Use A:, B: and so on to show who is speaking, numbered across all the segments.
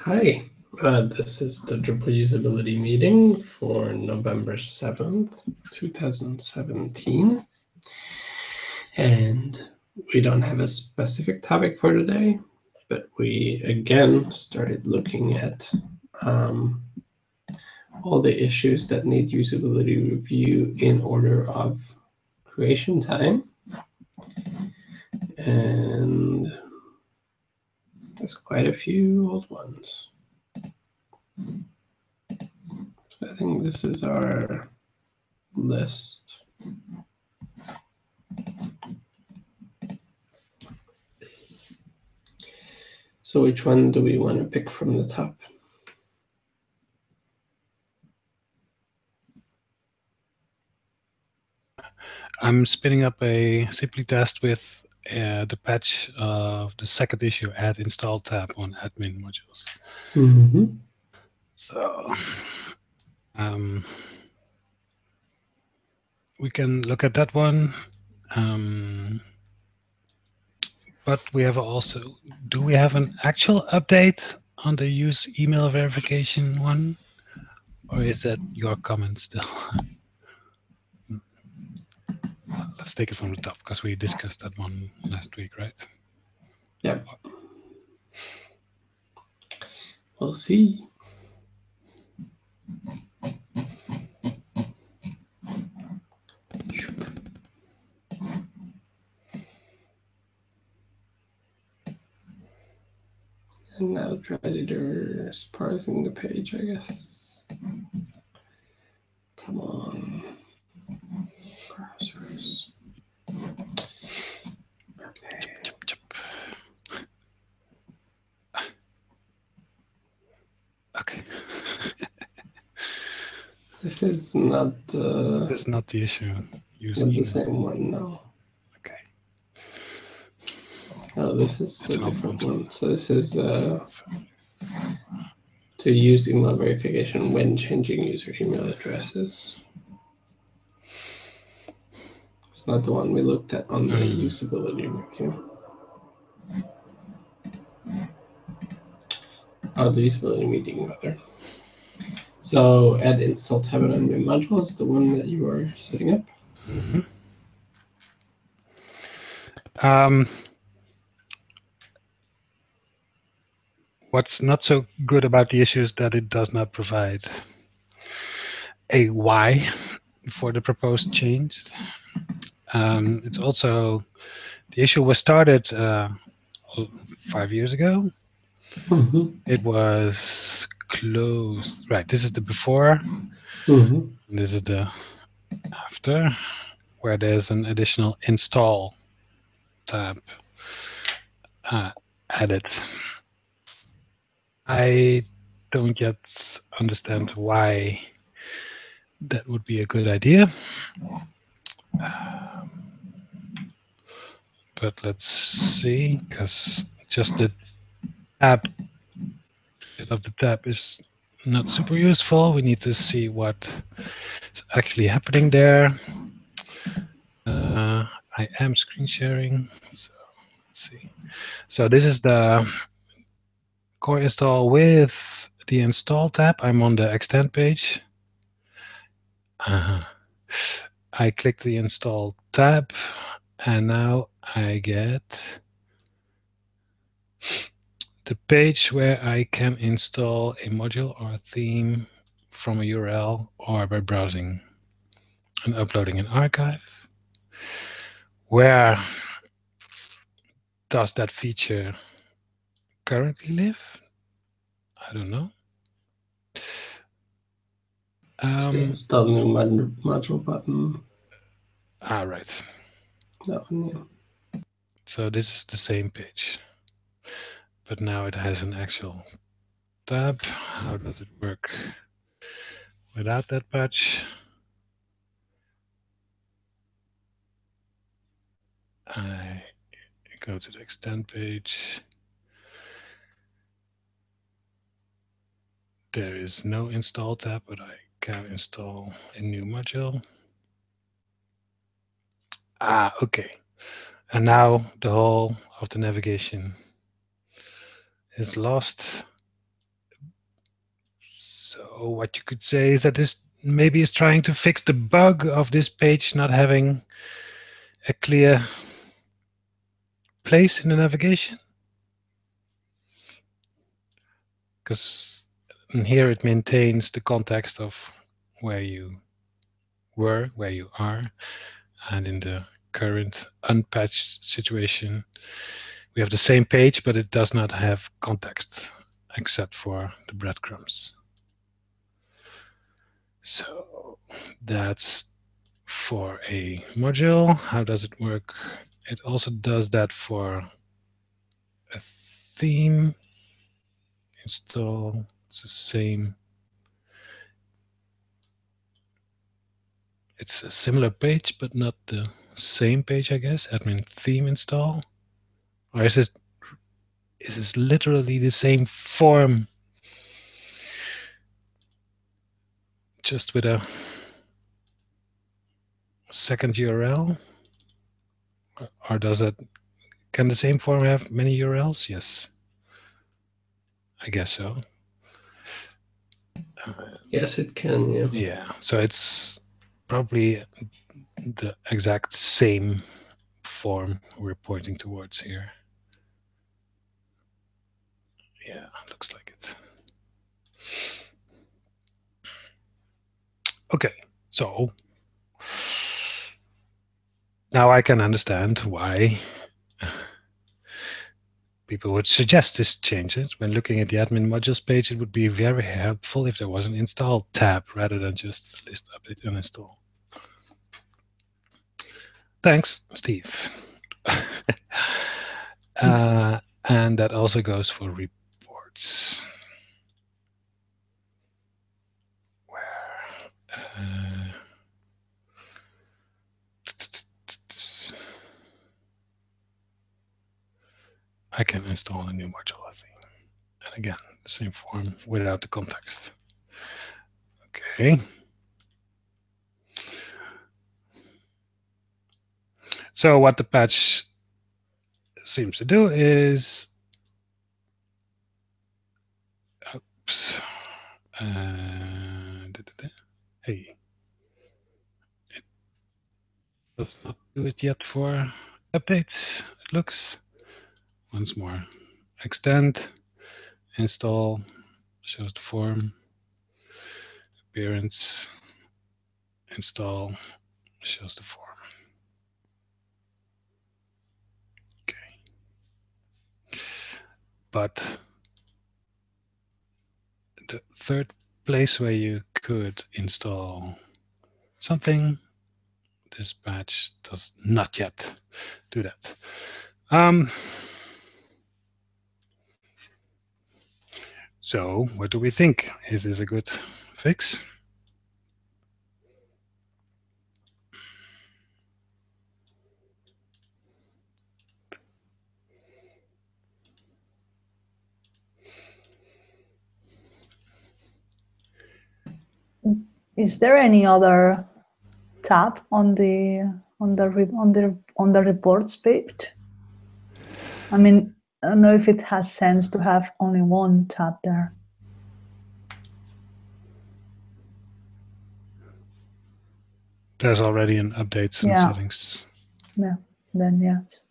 A: Hi, this is the Drupal usability meeting for November 7th, 2017. And we don't have a specific topic for today, but we again started looking at all the issues that need usability review in order of creation time. And there's quite a few old ones. So I think this is our list. So which one do we want to pick from the top?
B: I'm spinning up a simply test with the patch of the second issue add install tab on admin modules.
A: Mm-hmm.
B: So we can look at that one. But we have also, do we have an actual update on the use email verification one? Or is that your comment still? Let's take it from the top because we discussed that one last week, right?
A: Yeah. We'll see. And now try editor is parsing the page, I guess. Come on. Browsers. Okay.
B: Okay.
A: This is not
B: This is not the issue. Use
A: not
B: email.
A: the same one, no.
B: Okay.
A: Oh, this is
B: It's
A: a
B: an old
A: different
B: one.
A: one. So this is to use email verification when changing user email addresses. It's not the one we looked at on the usability review. Oh, the usability meeting, rather. So add install tab on admin module is the one that you are setting up.
B: Mm-hmm. What's not so good about the issue is that it does not provide a why for the proposed change. It's also, the issue was started 5 years ago.
A: Mm-hmm.
B: It was closed. Right, this is the before.
A: Mm-hmm.
B: And this is the after, where there's an additional install tab added. I don't yet understand why that would be a good idea. But let's see, because just the tab of the tab is not super useful. We need to see what is actually happening there. I am screen sharing, so let's see. So this is the core install with the install tab. I'm on the extend page. I click the install tab, and now I get the page where I can install a module or a theme from a URL or by browsing and uploading an archive. Where does that feature currently live? I don't know.
A: It's the install new module button.
B: Right.
A: That one, yeah.
B: So this is the same page, but now it has an actual tab. How does it work without that patch? I go to the extend page. There is no install tab, but I can install a new module. Okay. And now the whole of the navigation is lost. what you could say is that this maybe is trying to fix the bug of this page not having a clear place in the navigation. Because here it maintains the context of where you were, where you are, and in the current unpatched situation, we have the same page, but it does not have context except for the breadcrumbs. So that's for a module. How does it work? It also does that for a theme. Install, it's the same. It's a similar page, but not the same page, I guess. Admin theme install. Or is this literally the same form, just with a second URL? Or does it, can the same form have many URLs? Yes, I guess so.
A: Yes, it can, yeah.
B: Yeah, so it's probably the exact same form we're pointing towards here. Yeah, looks like it. Okay, so now I can understand why people would suggest this changes. When looking at the admin modules page, it would be very helpful if there was an install tab rather than just list update and install. Thanks, Steve. And that also goes for reports. Where? I can install a new module, I think. And again, the same form without the context. Okay. So what the patch seems to do is, oops, hey, it does not do it yet for updates. It looks once more. Extend, install, shows the form, appearance, install, shows the form. Okay. But the third place where you could install something, this patch does not yet do that. So what do we think? Is this a good fix?
C: Is there any other tab on the reports page? I mean, I don't know if it has sense to have only one tab there.
B: There's already an updates and settings.
C: Yeah, then yes.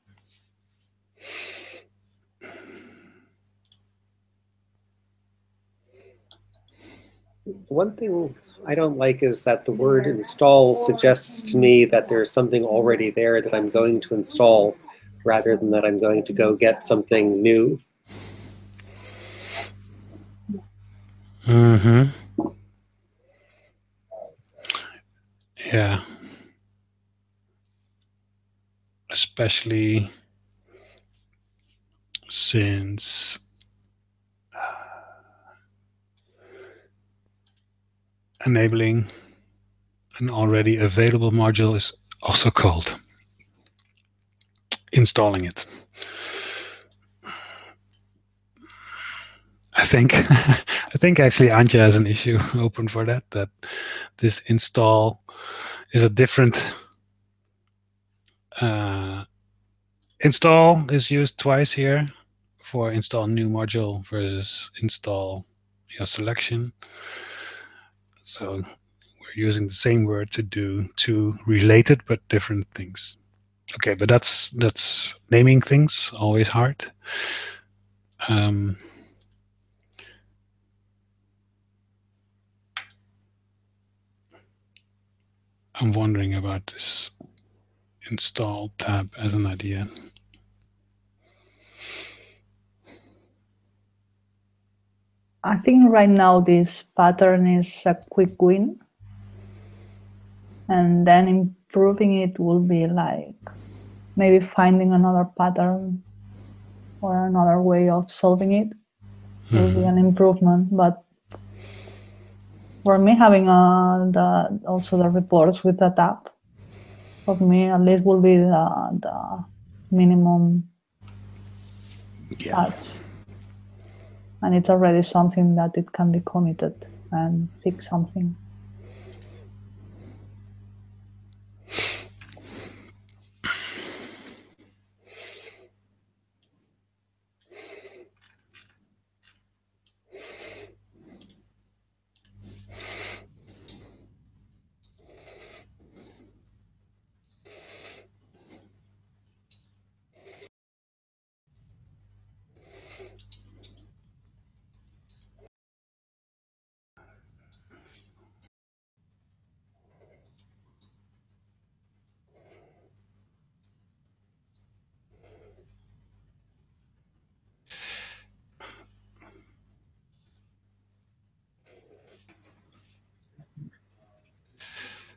D: One thing I don't like is that the word install suggests to me that there's something already there that I'm going to install rather than that I'm going to go get something new.
B: Mm-hmm. Yeah. Especially since enabling an already available module is also called installing it. I think I think actually Antje has an issue open for that this install is a different install is used twice here for install new module versus install your selection. So we're using the same word to do two related but different things. Okay, but that's naming things, always hard. I'm wondering about this install tab as an idea.
C: I think right now this pattern is a quick win. And then improving it will be like maybe finding another pattern or another way of solving it will be an improvement. But for me, having also the reports with the tab, for me at least will be the minimum touch. And it's already something that it can be committed and fix something.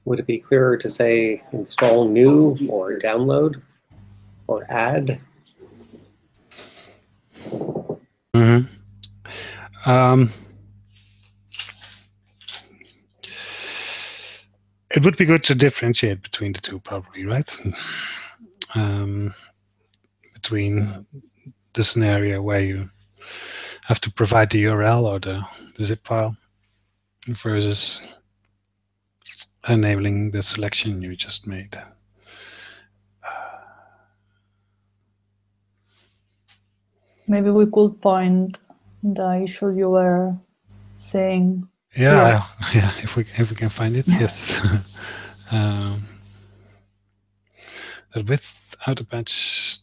D: Would it be clearer to say install new or download or add?
B: It would be good to differentiate between the two, probably, right? Between the scenario where you have to provide the URL or the zip file versus enabling the selection you just made.
C: Maybe we could point the issue you were saying.
B: Yeah, yeah. If we can find it, yes. The without a patch.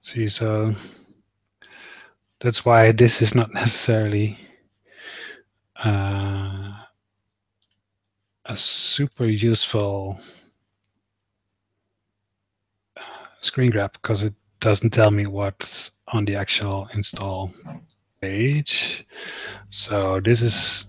B: See, so that's why this is not necessarily a super useful screen grab, because it doesn't tell me what's on the actual install page. So this is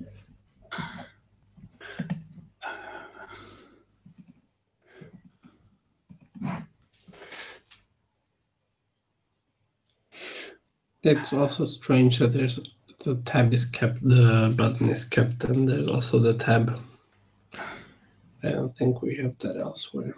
A: It's also strange that the tab is kept, the button is kept, and there's also the tab. I don't think we have that elsewhere.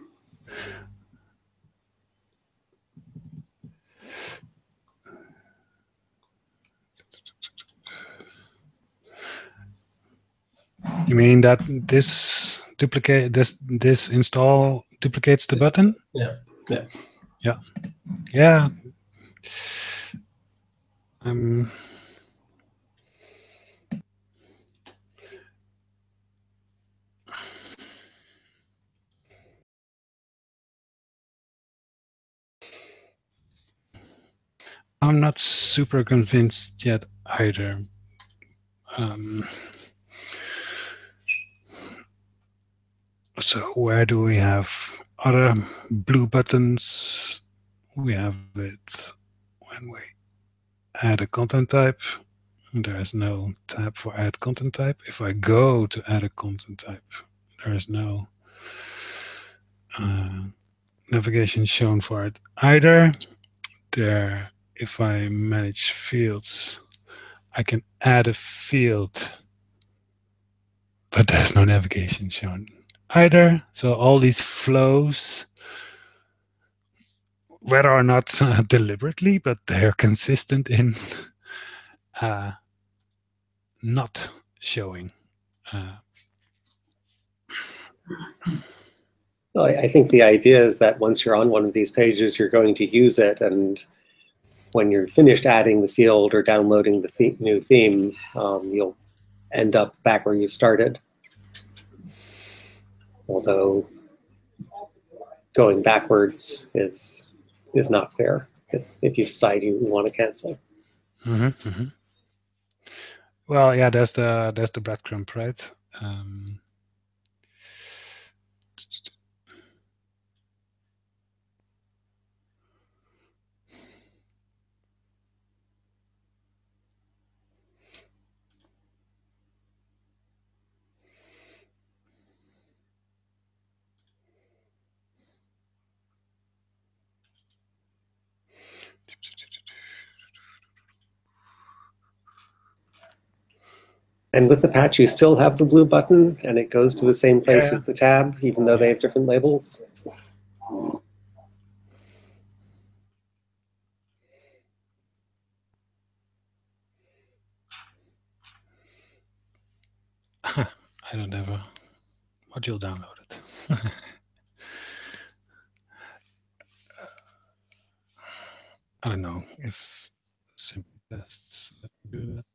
B: You mean that this install duplicates the button?
A: Yeah.
B: I'm not super convinced yet either. So where do we have other blue buttons? We have it when we add a content type. There is no tab for add content type. If I go to add a content type, there is no navigation shown for it either. There, if I manage fields, I can add a field, but there's no navigation shown either. So all these flows, whether or not deliberately, but they're consistent in not showing.
D: Well, I think the idea is that once you're on one of these pages, you're going to use it, and when you're finished adding the field or downloading the new theme, you'll end up back where you started. Although going backwards is not fair if you decide you want to cancel.
B: Mm-hmm, mm-hmm. Well, yeah, there's the breadcrumb, right?
D: And with the patch, you still have the blue button, and it goes to the same place as the tab, even though they have different labels.
B: I don't have a module downloaded. I don't know if simple tests let me do that.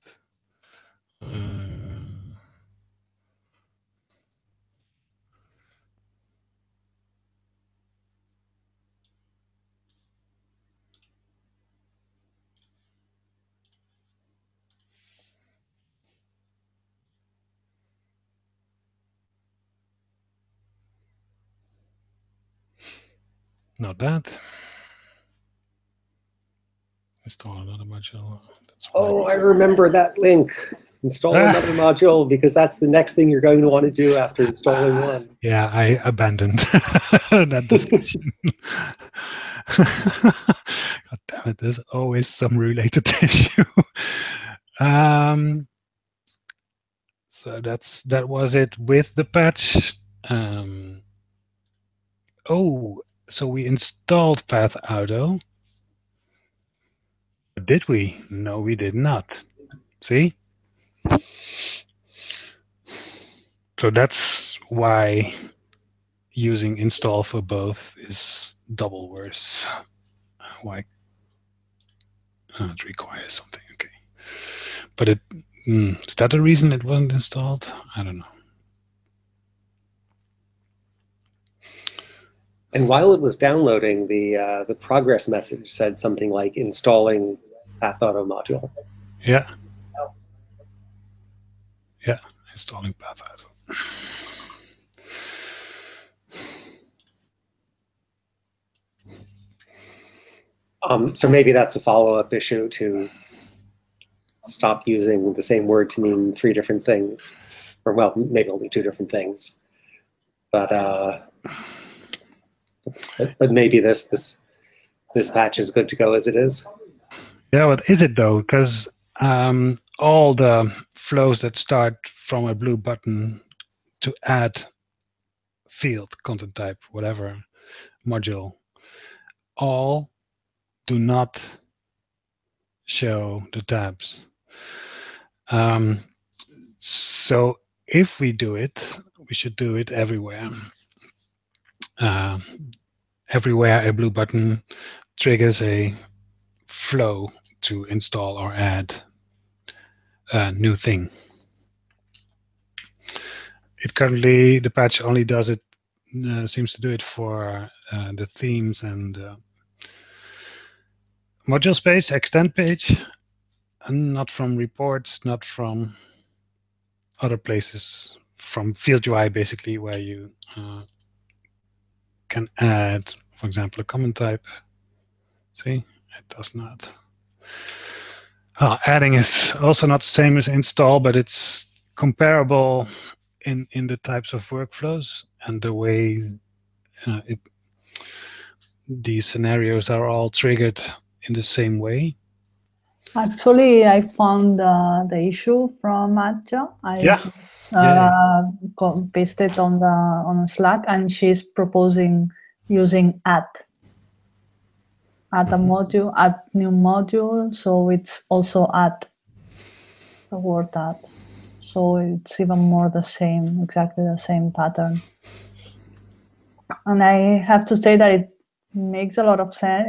B: Not bad. Install another module. That's
D: Oh, I remember that link. Install another module, because that's the next thing you're going to want to do after installing one.
B: Yeah, I abandoned that discussion. God damn it, there's always some related issue. So that was it with the patch. Oh, so we installed Path Auto. Did we? No, we did not. See? So that's why using install for both is double worse. Why? Oh, it requires something. Okay, but is that the reason it wasn't installed? I don't know.
D: And while it was downloading, the progress message said something like installing Path Auto module.
B: Yeah. Yeah, installing Path Auto.
D: So maybe that's a follow-up issue to stop using the same word to mean 3 different things, or well, maybe only 2 different things. But maybe this patch is good to go as it is.
B: Yeah, what is it though? Because all the flows that start from a blue button to add field, content type, whatever module, all do not show the tabs. So if we do it, we should do it everywhere. Everywhere a blue button triggers a flow to install or add a new thing. It currently, the patch only does it, seems to do it for the themes and module space, extend page, and not from reports, not from other places, from field UI basically, where you can add, for example, a comment type. See, it does not. Adding is also not the same as install, but it's comparable in the types of workflows and the way these scenarios are all triggered in the same way.
C: Actually, I found the issue from Atja. Pasted on Slack, and she's proposing using add a module, add new module. So it's also add, the word add. So it's even more the same, exactly the same pattern. And I have to say that it makes a lot of sense.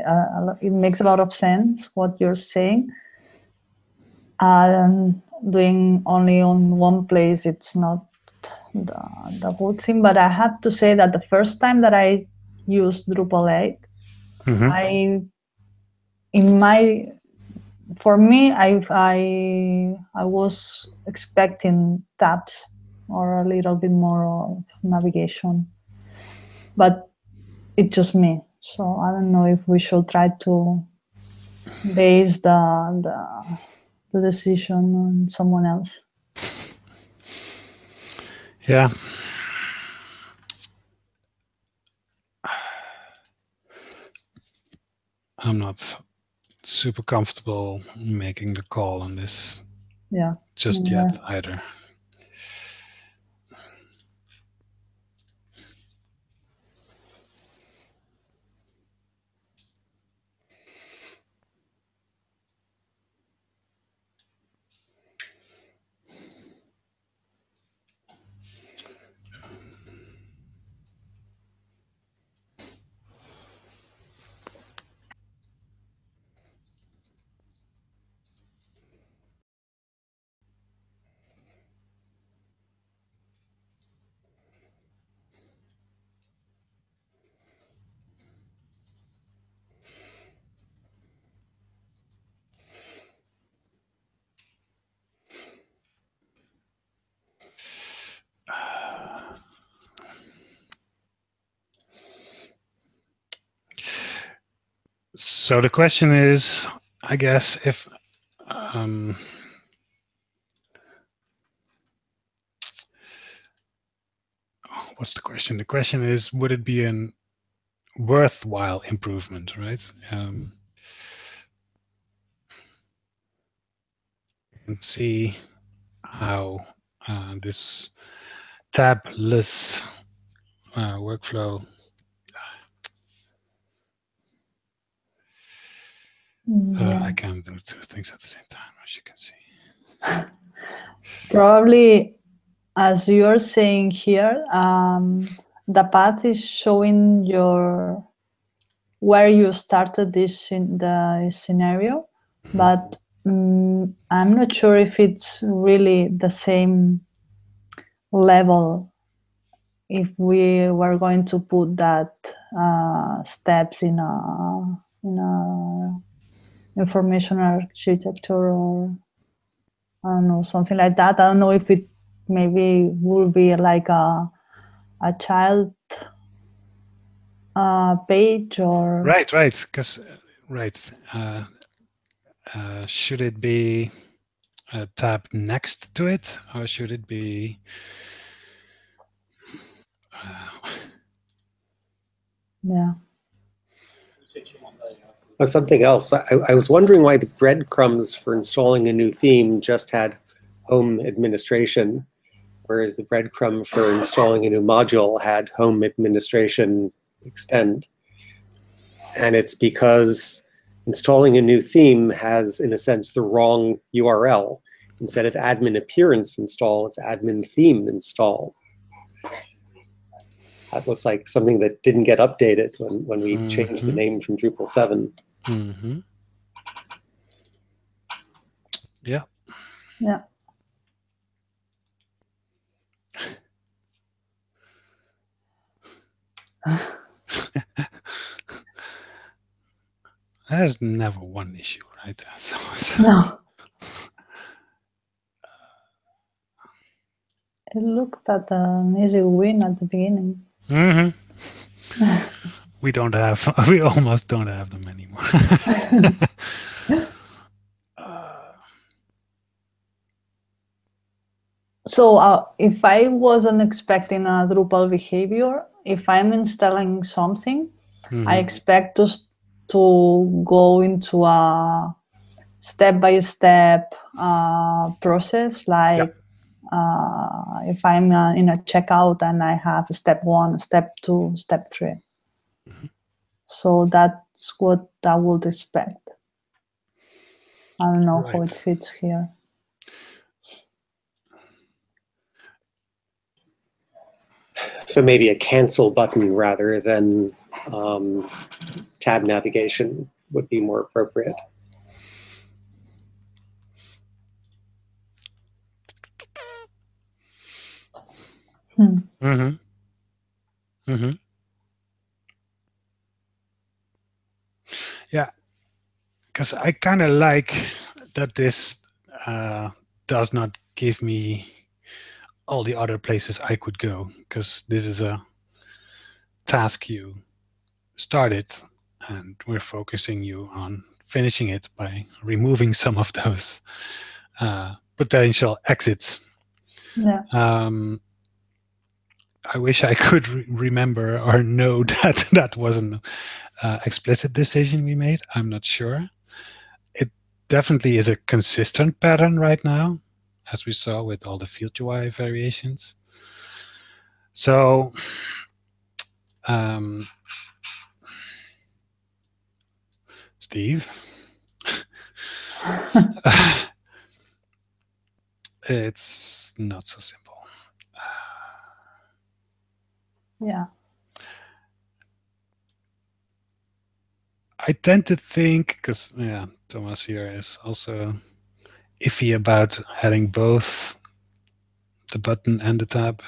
C: It makes a lot of sense what you're saying. Doing only on one place, it's not the good thing. But I have to say that the first time that I used Drupal 8, for me, I was expecting tabs or a little bit more of navigation, but it's just me. So I don't know if we should try to base the decision on someone else.
B: Yeah. I'm not super comfortable making the call on this just yet either. So the question is, I guess, if what's the question? The question is, would it be an worthwhile improvement, right? And see how this tabless workflow. I can't do two things at the same time, as you can see.
C: Probably, as you're saying here, the path is showing where you started this in the scenario, but I'm not sure if it's really the same level if we were going to put that steps in a information architecture, or I don't know, something like that. I don't know if it maybe will be like a child page or
B: right, because should it be a tab next to it, or should it be
D: Something else. I was wondering why the breadcrumbs for installing a new theme just had home administration, whereas the breadcrumb for installing a new module had home administration extend. And it's because installing a new theme has, in a sense, the wrong URL. Instead of admin appearance install, it's admin theme install. That looks like something that didn't get updated when we changed the name from Drupal 7.
B: Yeah.
C: Yeah.
B: There's never one issue, right? So.
C: No. It looked at an easy win at the beginning.
B: We almost don't have them anymore.
C: So if I wasn't expecting a Drupal behavior, if I'm installing something, I expect us to go into a step-by-step process, like if I'm in a checkout and I have step 1, step 2, step 3. So that's what I would expect. I don't know how it fits here.
D: So maybe a cancel button rather than tab navigation would be more appropriate.
B: Yeah, because I kind of like that this does not give me all the other places I could go, because this is a task you started, and we're focusing you on finishing it by removing some of those potential exits.
C: Yeah.
B: I wish I could remember or know that that was an explicit decision we made. I'm not sure. It definitely is a consistent pattern right now, as we saw with all the field UI variations. So Steve, it's not so simple.
C: Yeah.
B: I tend to think, because Thomas here is also iffy about adding both the button and the tab.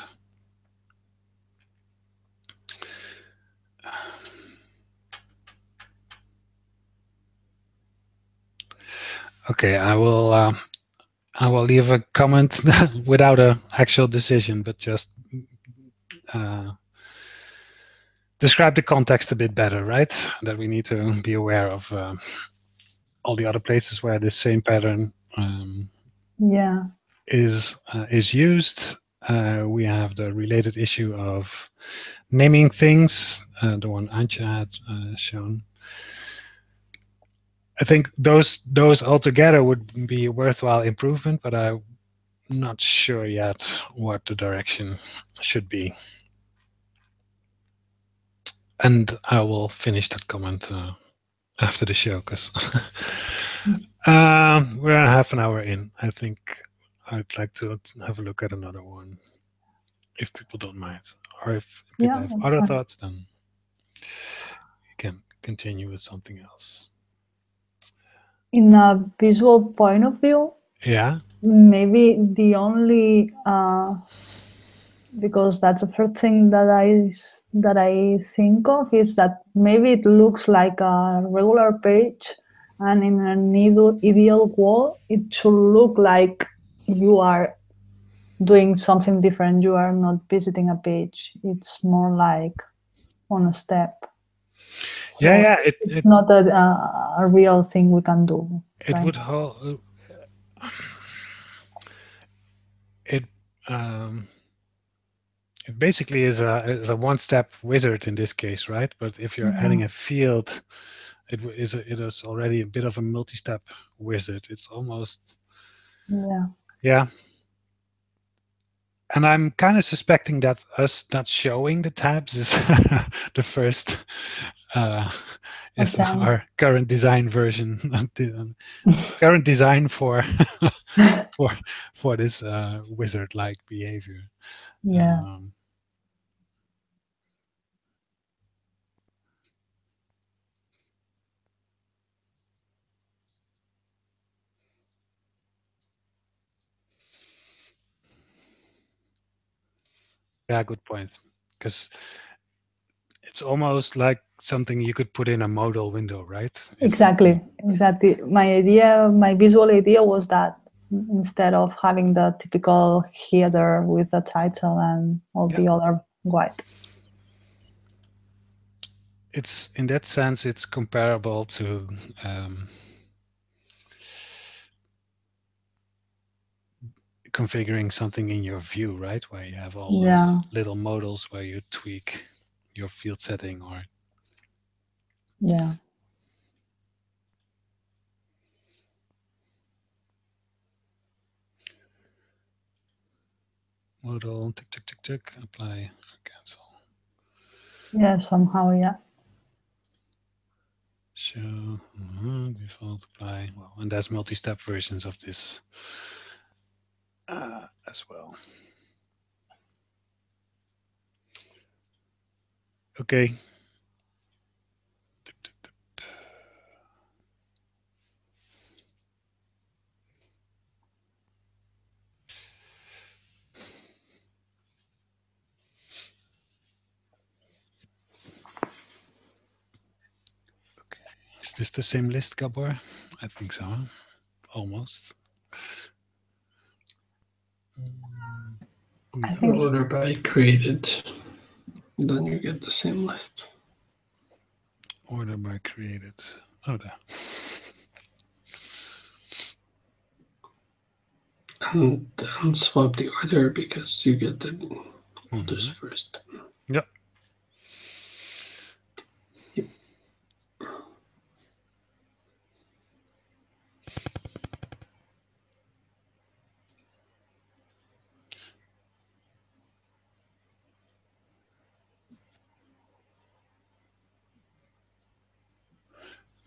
B: Okay, I will leave a comment without an actual decision, but just describe the context a bit better, right? That we need to be aware of all the other places where the same pattern is used. We have the related issue of naming things, the one Antje had shown. I think those altogether would be a worthwhile improvement, but I'm not sure yet what the direction should be. And I will finish that comment after the show, because we're half an hour in. I think I'd like to have a look at another one, if people don't mind. Or if people have other thoughts, then you can continue with something else.
C: In a visual point of view, maybe the only because that's the first thing that I think of is that maybe it looks like a regular page, and in an ideal world it should look like you are doing something different. You are not visiting a page. It's more like on a step. So it's not a real thing we can do.
B: It would hold. It basically is a one-step wizard in this case, right? But if you're adding a field, it is already a bit of a multi-step wizard. It's almost And I'm kind of suspecting that us not showing the tabs is the first is our current design version, current design for for this wizard-like behavior. Yeah, good point. Because it's almost like something you could put in a modal window, right?
C: Exactly. My visual idea was that instead of having the typical header with the title and all the other white.
B: It's in that sense, it's comparable to configuring something in your view, right? Where you have all those little modals where you tweak your field setting or modal, tick, tick, tick, tick, apply, cancel.
C: Yeah, somehow,
B: Show, default, apply. Well, and there's multi-step versions of this as well. Okay. Is this the same list, Gabor? I think so. Huh? Almost.
C: I think
A: Order by created. Then you get the same list.
B: Order by created. Oh, there.
A: And then swap the order because you get the orders first.
B: Yep.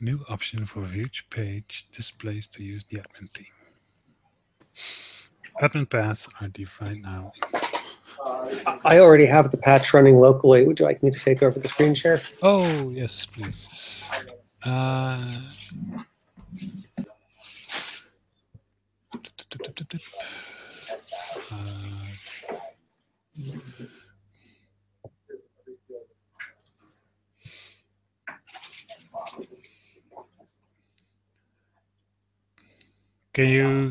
B: New option for each page displays to use the admin theme. Admin paths are defined now.
D: I already have the patch running locally. Would you like me to take over the screen share?
B: Oh, yes, please. Can you,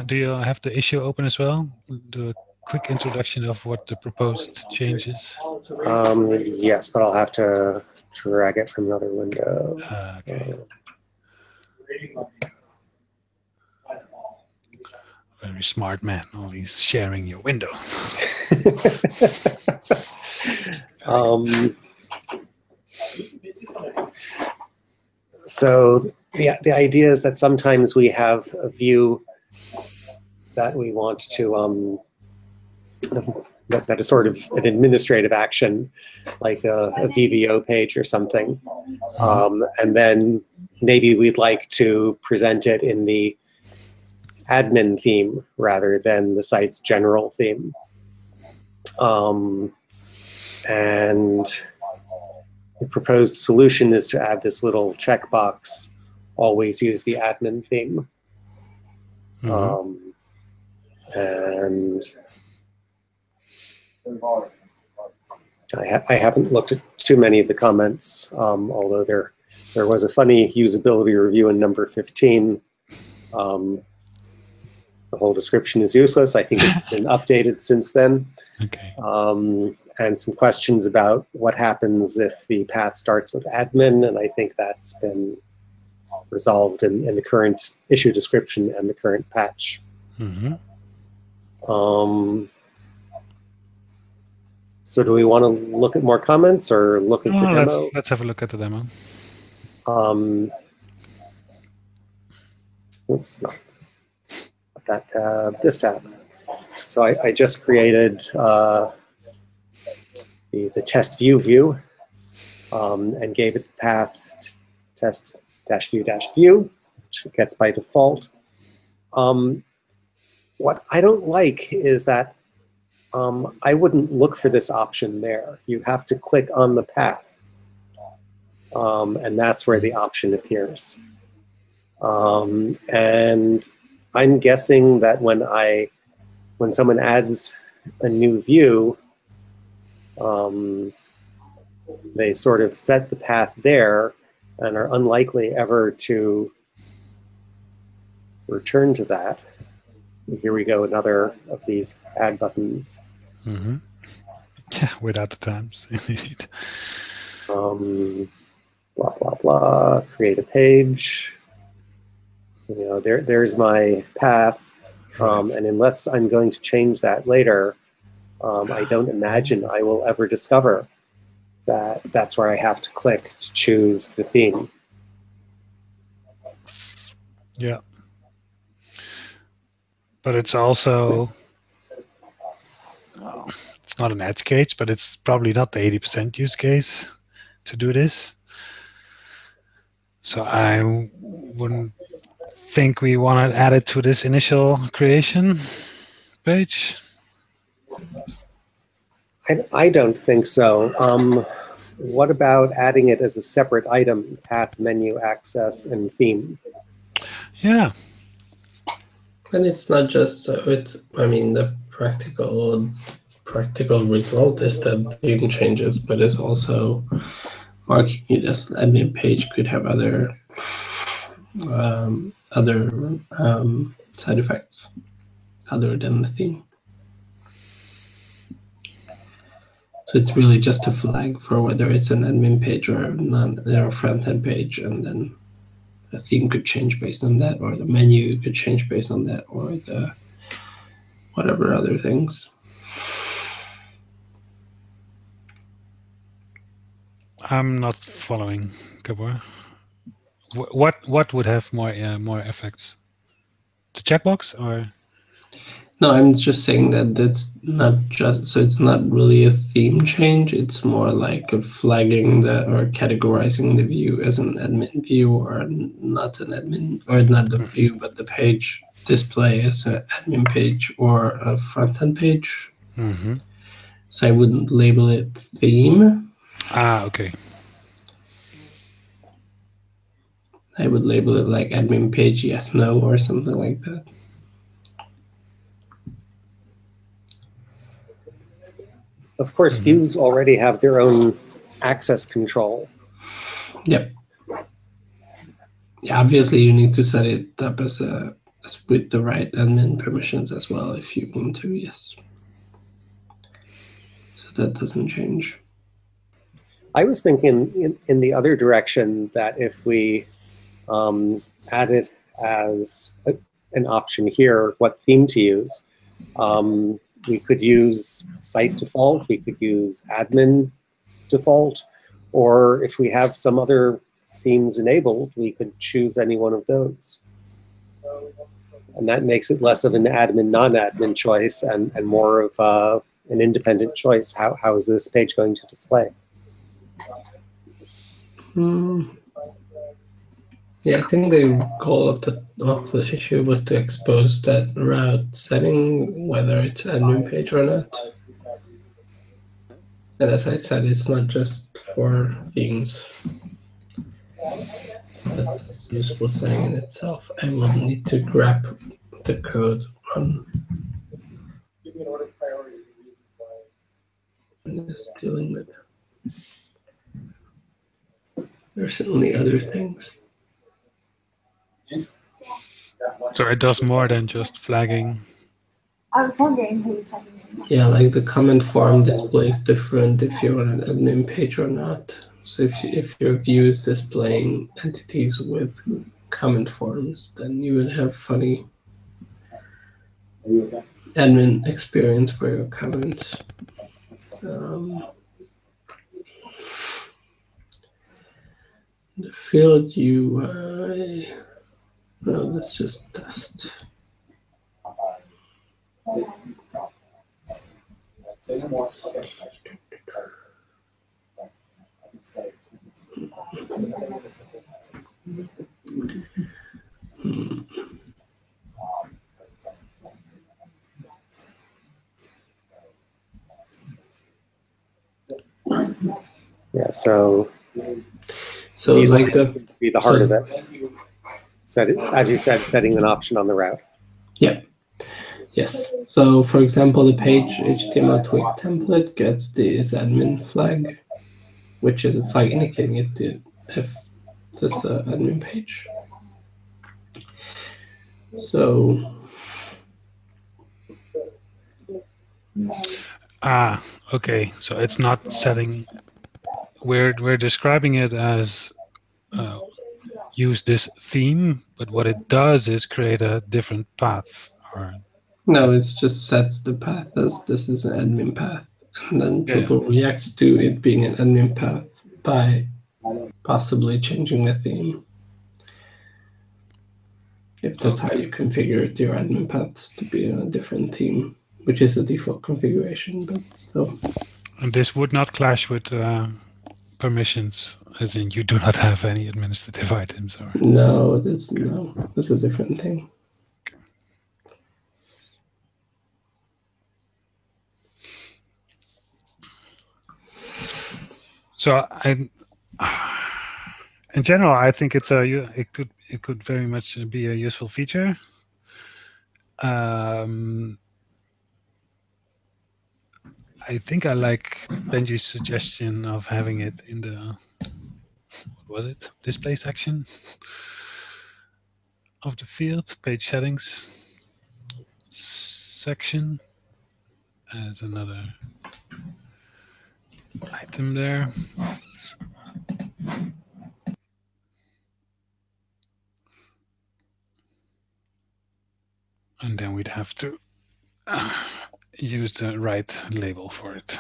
B: do you have the issue open as well? Do a quick introduction of what the proposed changes.
D: Yes, but I'll have to drag it from another window.
B: Okay. Very smart man, always sharing your window.
D: So the idea is that sometimes we have a view that we want to that is sort of an administrative action, like a VBO page or something, and then maybe we'd like to present it in the admin theme rather than the site's general theme. And the proposed solution is to add this little checkbox, always use the admin theme. And I haven't looked at too many of the comments, although there was a funny usability review in number 15. The whole description is useless. I think it's been updated since then.
B: Okay.
D: And some questions about what happens if the path starts with admin, and I think that's been resolved in the current issue description and the current patch. So do we want to look at more comments or look at the demo?
B: Let's have a look at the demo.
D: Oops, no. That tab, this tab. So I just created the test view and gave it the path test-view-view, which it gets by default. What I don't like is that I wouldn't look for this option there. You have to click on the path, and that's where the option appears. And I'm guessing that when someone adds a new view, they sort of set the path there and are unlikely ever to return to that. Here we go, another of these add buttons.
B: Yeah, without the times, indeed.
D: Blah, blah, blah, create a page. You know, there's my path, and unless I'm going to change that later, I don't imagine I will ever discover that that's where I have to click to choose the theme.
B: Yeah. But it's also, it's not an edge case, but it's probably not the 80% use case to do this. So I wouldn't think we want to add it to this initial creation page.
D: I don't think so. what about adding it as a separate item, path, menu, access, and theme?
B: Yeah.
A: And it's not just so it's. I mean, the practical result is that theme changes, but it's also marking it as an admin page could have other side effects other than the theme. So it's really just a flag for whether it's an admin page or a front-end page, and then the theme could change based on that, or the menu could change based on that, or the whatever other things.
B: I'm not following, Gabor. What would have more effects? The checkbox or?
A: No, I'm just saying that that's not just, so it's not really a theme change. It's more like a flagging or categorizing the view as an admin view or not an admin, or not the view, but the page display as an admin page or a front-end page.
B: Mm-hmm.
A: So I wouldn't label it theme.
B: Ah, okay.
A: I would label it like admin page yes, no, or something like that.
D: Of course, views already have their own access control.
A: Yep. Yeah, obviously you need to set it up as with the right admin permissions as well if you want to, yes. So that doesn't change.
D: I was thinking in the other direction that if we add it as an option here, what theme to use, we could use site default, we could use admin default, or if we have some other themes enabled, we could choose any one of those. And that makes it less of an admin, non-admin choice and more of an independent choice. How is this page going to display?
A: Yeah, I think the goal of the issue was to expose that route setting, whether it's admin page or not. And as I said, it's not just for themes. That's a useful setting in itself. I will need to grab the code on this dealing with. There's certainly other things.
B: So it does more than just flagging.
E: I was wondering who was sending this.
A: Yeah, like the comment form displays different if you're on an admin page or not. So if your view is displaying entities with comment forms, then you would have funny admin experience for your comments. The field UI. No, let's just test.
D: Yeah, so
A: these like
D: be the heart of it. As you said, setting an option on the route.
A: Yeah. Yes. So, for example, the page HTML twig template gets this admin flag, which is a flag indicating it to if this is an admin page. So.
B: Ah, okay. So it's not setting. We're describing it as use this theme, but what it does is create a different path. Or
A: No, it just sets the path as this is an admin path, and then Drupal reacts to it being an admin path by possibly changing the theme. If that's how you configure your admin paths to be a different theme, which is the default configuration, but still.
B: And this would not clash with permissions, as in you do not have any administrative items, or
A: no, that's a different thing.
B: So in general, I think it could very much be a useful feature. I think I like Benji's suggestion of having it in the, what was it, display section of the field, page settings section as another item there. And then we'd have to use the right label for it.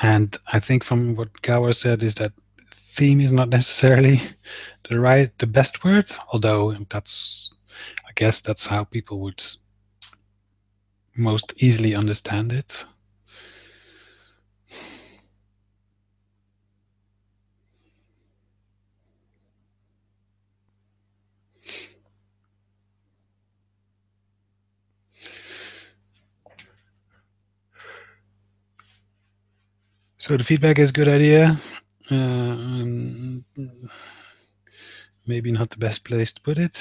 B: And I think from what Gower said is that theme is not necessarily the best word, although I guess that's how people would most easily understand it. So the feedback is good idea. Maybe not the best place to put it.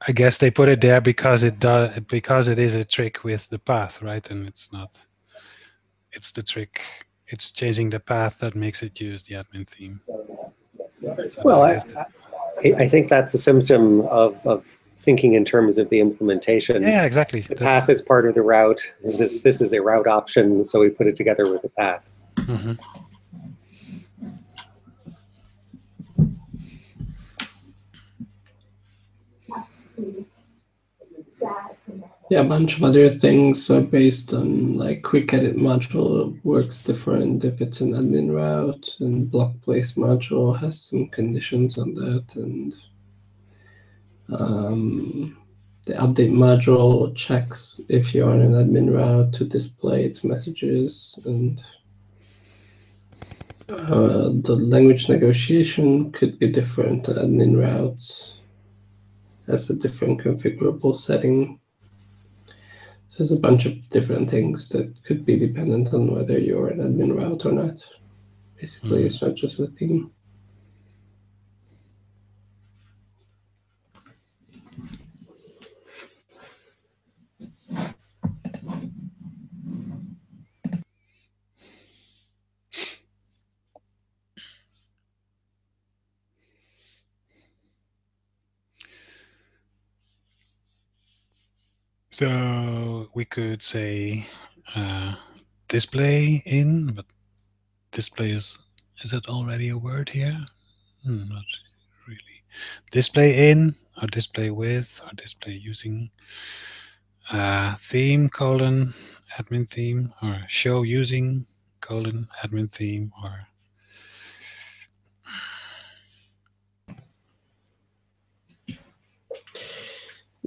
B: I guess they put it there because it is a trick with the path, right? And it's the trick. It's changing the path that makes it use the admin theme.
D: Well, I think that's a symptom of thinking in terms of the implementation.
B: Yeah, exactly.
D: The path is part of the route. This is a route option, so we put it together with the path.
B: Mm-hmm.
A: Yeah, a bunch of other things are based on like quick edit module works different if it's an admin route, and block place module has some conditions on that, and the update module checks if you're on an admin route to display its messages, and the language negotiation could be different. Admin routes has a different configurable setting. So there's a bunch of different things that could be dependent on whether you're an admin route or not. Basically, It's not just a theme.
B: So we could say display in, but display is it already a word here? Not really. Display in, or display with, or display using theme colon admin theme, or show using colon admin theme, or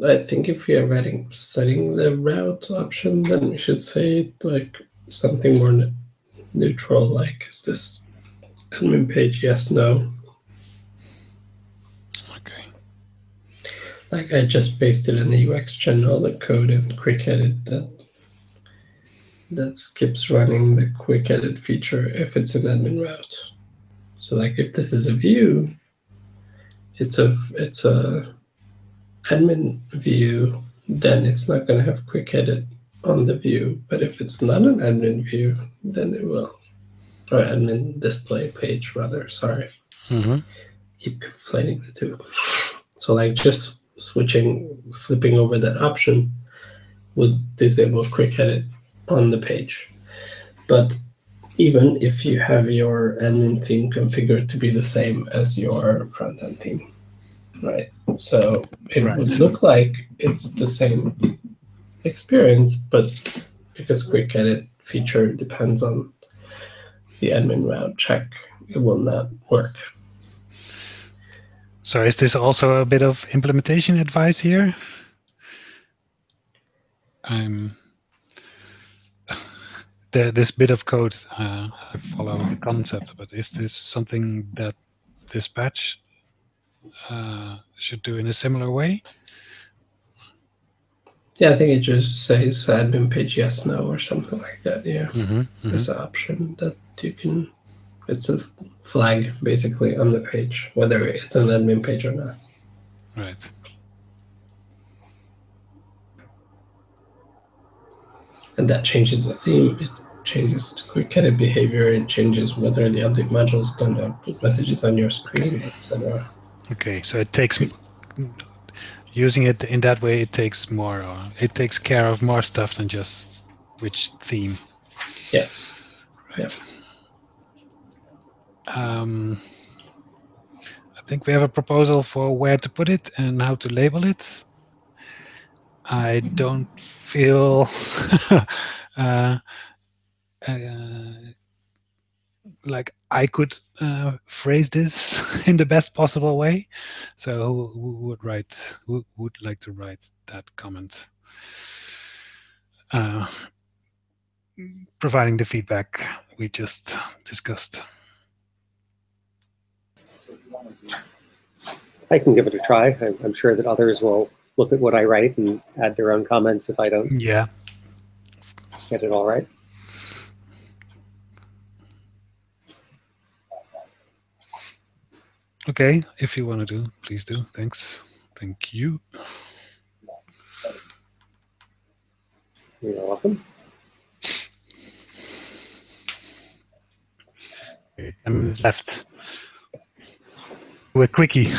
A: I think if we are setting the route option, then we should say like something more neutral, like is this admin page yes, no?
B: okay.
A: Like I just pasted in the UX general the code and quick edit that skips running the quick edit feature if it's an admin route. So like if this is a view, it's a admin view, then it's not going to have quick edit on the view. But if it's not an admin view, then it will. Or admin display page, rather. Sorry. Keep conflating the two. So like just flipping over that option would disable quick edit on the page. But even if you have your admin theme configured to be the same as your front-end theme, right? So it would look like it's the same experience, but because quick edit feature depends on the admin route check, it will not work.
B: So is this also a bit of implementation advice here? This bit of code, I follow the concept, but is this something that Dispatch should do in a similar way?
A: Yeah, I think it just says admin page yes, no, or something like that. Yeah, there's an option that you can. It's a flag basically on the page, whether it's an admin page or not.
B: Right.
A: And that changes the theme. It changes the quick edit behavior. It changes whether the update module is going to put messages on your screen, etc.
B: Okay, so it takes using it in that way. It takes more. It takes care of more stuff than just which theme.
A: Yeah.
B: Right. I think we have a proposal for where to put it and how to label it. I don't feel like I could phrase this in the best possible way. So who would like to write that comment? Providing the feedback we just discussed.
D: I can give it a try. I'm sure that others will look at what I write and add their own comments if I don't
B: Yeah.
D: get it all right.
B: Okay, if you want to do, please do. Thanks. Thank you.
D: You're welcome.
B: Okay, 10 minutes left. We're quickie.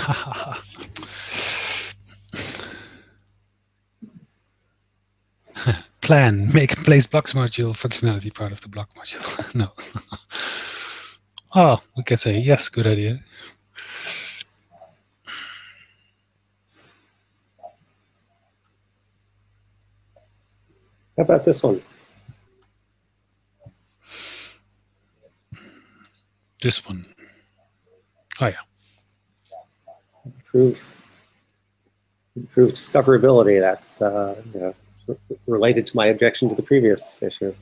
B: Plan, make place blocks module functionality part of the block module. No. Oh, we can say yes, good idea.
D: How about this one?
B: This one. Oh yeah.
D: Improve discoverability. That's related to my objection to the previous issue.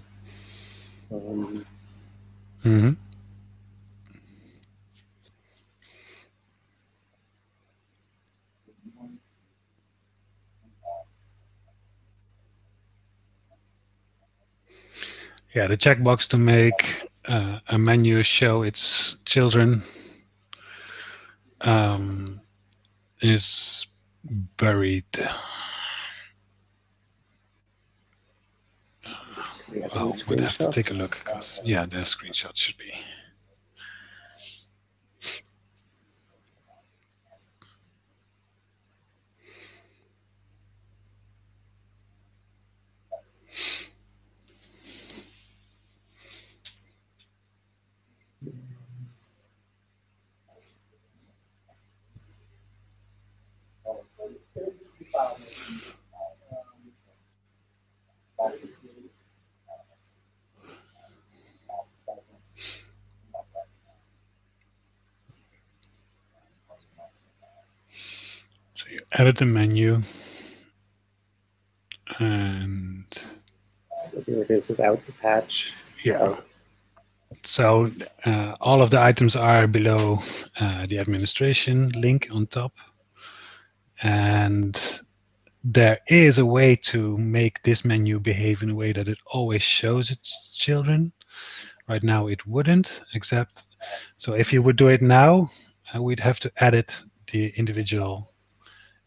B: Yeah, the checkbox to make a menu show its children is buried. Well, we'd have to take a look because yeah, the screenshot should be. So you edit the menu and
D: So here it is without the patch.
B: yeah. So all of the items are below the administration link on top. And there is a way to make this menu behave in a way that it always shows its children. Right now it wouldn't, except, so if you would do it now, we'd have to edit the individual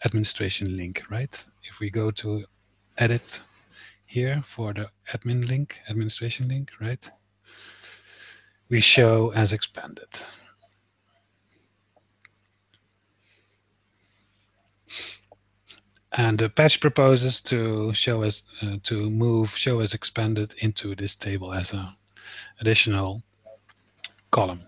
B: administration link, right? If we go to edit here for the admin link, administration link, right? We show as expanded. And the patch proposes to show as to move show as expanded into this table as an additional column.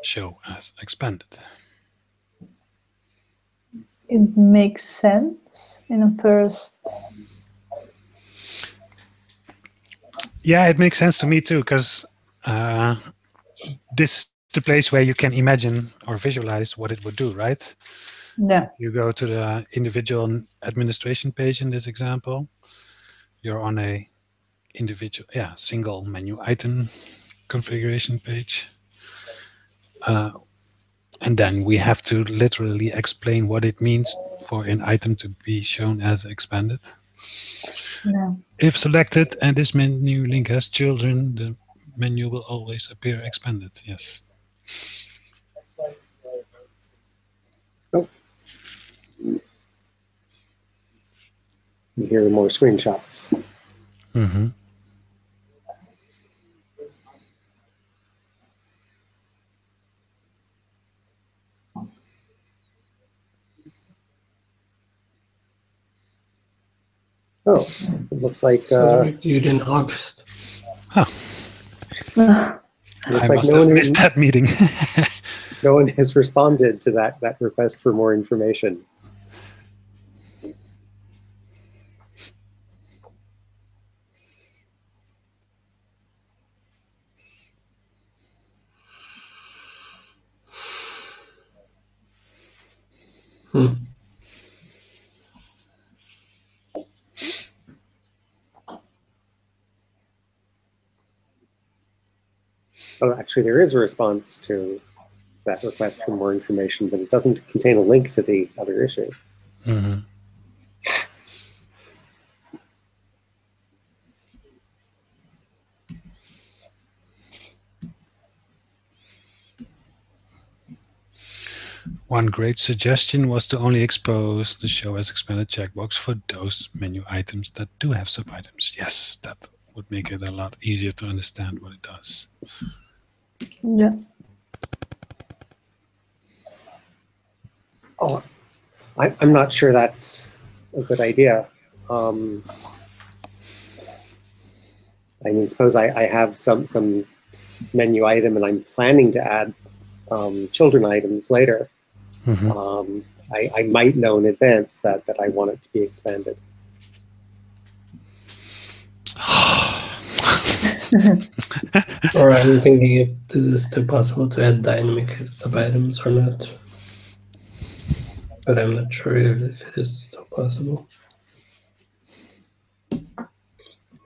B: Show as expanded.
C: It makes sense in a first.
B: Yeah, it makes sense to me too, because this is the place where you can imagine or visualize what it would do, right?
C: Yeah.
B: You go to the individual administration page in this example. You're on a individual, single menu item configuration page. And then we have to literally explain what it means for an item to be shown as expanded.
C: Yeah.
B: If selected and this menu link has children, the menu will always appear expanded. Yes.
D: Oh. Here are more screenshots.
B: Mm-hmm.
D: Oh, it looks like
A: This was reviewed in August.
B: Oh,
C: Yeah.
D: looks
B: I
D: like
B: must have missed that meeting.
D: no one has responded to that request for more information. Oh, actually, there is a response to that request for more information, but it doesn't contain a link to the other issue.
B: Mm-hmm. One great suggestion was to only expose the show as expanded checkbox for those menu items that do have sub-items. Yes, that would make it a lot easier to understand what it does.
C: Yeah.
D: Oh, I'm not sure that's a good idea. I mean, suppose I have some menu item and I'm planning to add children items later.
B: Mm-hmm.
D: I might know in advance that I want it to be expanded.
A: Or I'm thinking if this is still possible to add dynamic sub-items or not. But I'm not sure if it is still possible.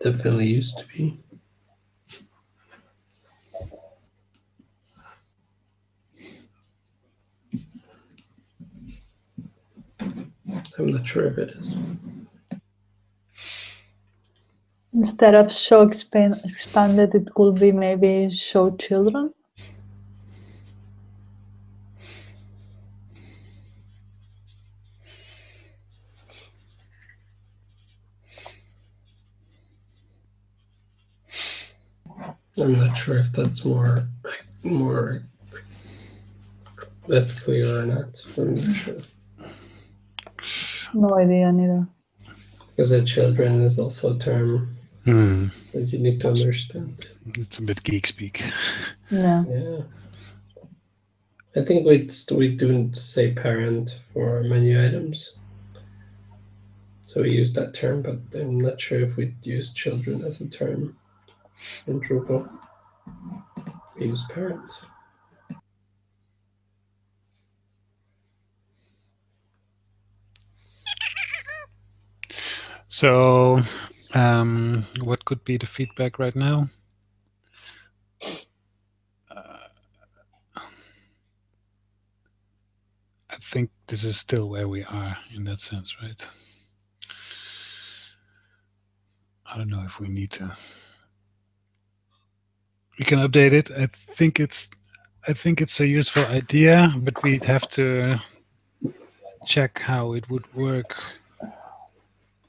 A: Definitely used to be. I'm not sure if it is.
C: Instead of show expanded, it could be maybe show children.
A: I'm not sure if that's more that's clear or not. I'm not sure.
C: No idea neither.
A: Because the children is also a term that you need to understand.
B: It's a bit geek speak.
C: Yeah.
A: Yeah. I think we do say parent for menu items. So we use that term, but I'm not sure if we use children as a term in Drupal. We use parent.
B: So, what could be the feedback right now? I think this is still where we are in that sense, right? I don't know if we need to. We can update it. I think it's a useful idea, but we'd have to check how it would work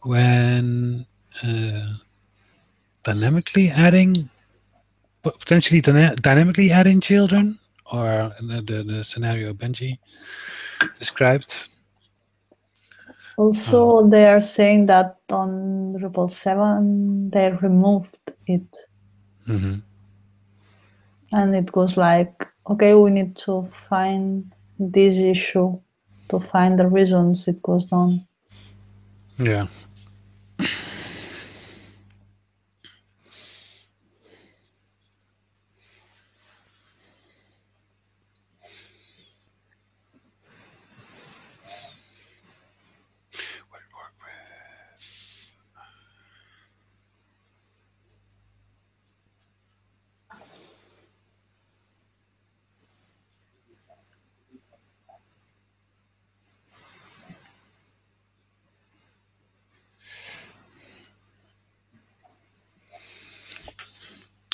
B: when dynamically adding, potentially dynamically adding children, or the scenario Benji described.
C: Also, they are saying that on Drupal 7, they removed it.
B: Mm-hmm.
C: And it goes like, okay, we need to find this issue to find the reasons it goes down.
B: Yeah.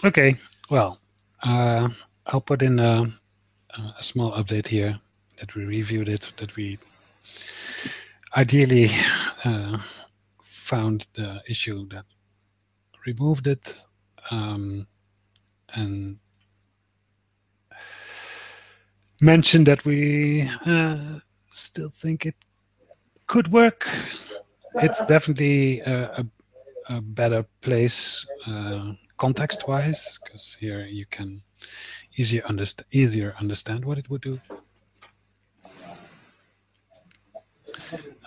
B: Okay, well, I'll put in a small update here that we reviewed it, that we ideally found the issue that removed it, and mentioned that we still think it could work. It's definitely a better place context-wise, because here you can easier understand what it would do.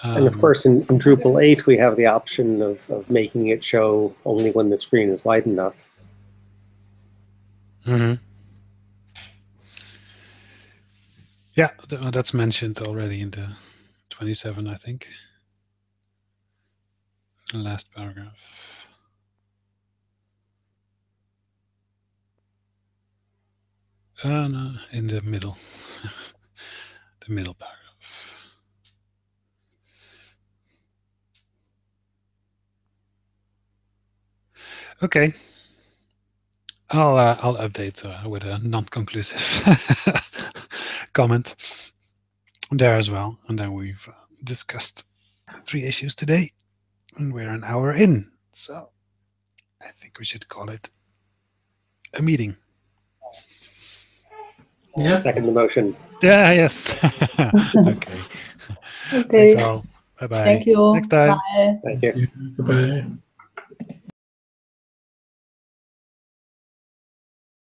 D: And of course, in Drupal 8, we have the option of making it show only when the screen is wide enough.
B: Yeah, that's mentioned already in the 27, I think. The last paragraph. No, in the middle. The middle paragraph. Okay. I'll update with a non-conclusive comment there as well. And then we've discussed 3 issues today, and we're an hour in. So I think we should call it a meeting.
A: Yeah.
D: Second the motion.
B: Yeah, yes. Okay.
C: Okay.
B: Thanks all. Bye-bye.
C: Thank you.
B: Next time.
C: Bye.
D: Thank you.
A: Goodbye.